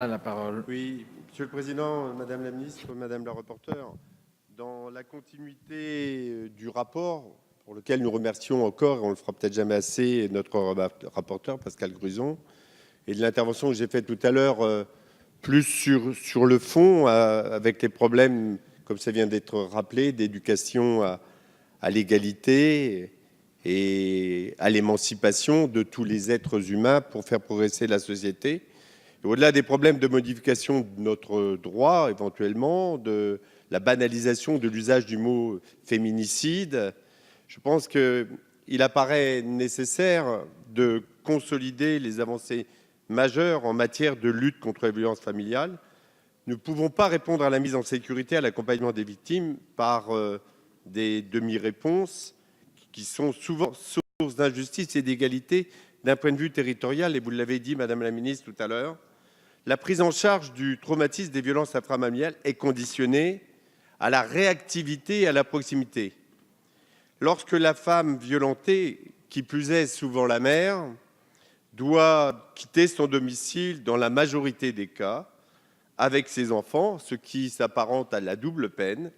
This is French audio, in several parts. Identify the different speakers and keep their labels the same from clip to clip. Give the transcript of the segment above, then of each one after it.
Speaker 1: La parole.
Speaker 2: Oui, Monsieur le Président, Madame la Ministre, Madame la Rapporteure, dans la continuité du rapport, pour lequel nous remercions encore, et on ne le fera peut-être jamais assez, notre rapporteur Pascal Gruson, et de l'intervention que j'ai faite tout à l'heure, plus sur le fond, avec les problèmes, comme ça vient d'être rappelé, d'éducation à l'égalité et à l'émancipation de tous les êtres humains pour faire progresser la société. Au-delà des problèmes de modification de notre droit, éventuellement, de la banalisation de l'usage du mot féminicide, je pense qu'il apparaît nécessaire de consolider les avancées majeures en matière de lutte contre la violence familiale. Nous ne pouvons pas répondre à la mise en sécurité, à l'accompagnement des victimes par des demi-réponses qui sont souvent source d'injustice et d'égalité d'un point de vue territorial. Et vous l'avez dit, Madame la Ministre, tout à l'heure, la prise en charge du traumatisme des violences intrafamiliales est conditionnée à la réactivité et à la proximité. Lorsque la femme violentée, qui plus est souvent la mère, doit quitter son domicile dans la majorité des cas avec ses enfants, ce qui s'apparente à la double peine,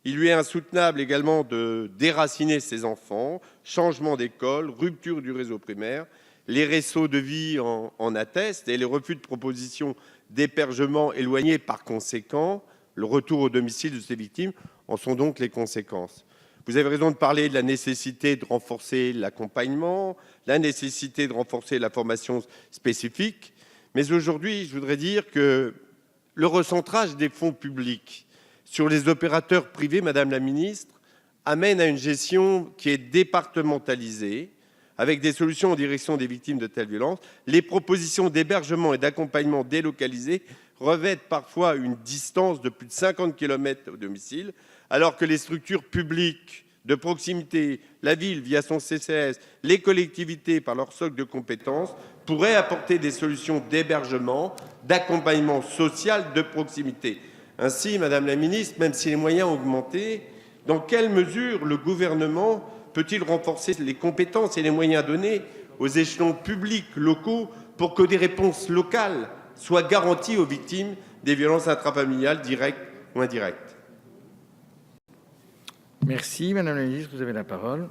Speaker 2: il lui est insoutenable également de déraciner ses enfants, changement d'école, rupture du réseau primaire. Les réseaux de vie en attestent et les refus de propositions d'hébergement éloignés par conséquent, le retour au domicile de ces victimes en sont donc les conséquences. Vous avez raison de parler de la nécessité de renforcer l'accompagnement, la nécessité de renforcer la formation spécifique, mais aujourd'hui, je voudrais dire que le recentrage des fonds publics sur les opérateurs privés, Madame la Ministre, amène à une gestion qui est départementalisée, avec des solutions en direction des victimes de telles violences. Les propositions d'hébergement et d'accompagnement délocalisés revêtent parfois une distance de plus de 50 km au domicile, alors que les structures publiques de proximité, la ville via son CCAS, les collectivités par leur socle de compétences, pourraient apporter des solutions d'hébergement, d'accompagnement social de proximité. Ainsi, Madame la Ministre, même si les moyens ont augmenté, dans quelle mesure le gouvernement peut-il renforcer les compétences et les moyens donnés aux échelons publics locaux pour que des réponses locales soient garanties aux victimes des violences intrafamiliales directes ou indirectes?
Speaker 1: Merci, Madame la Ministre, vous avez la parole.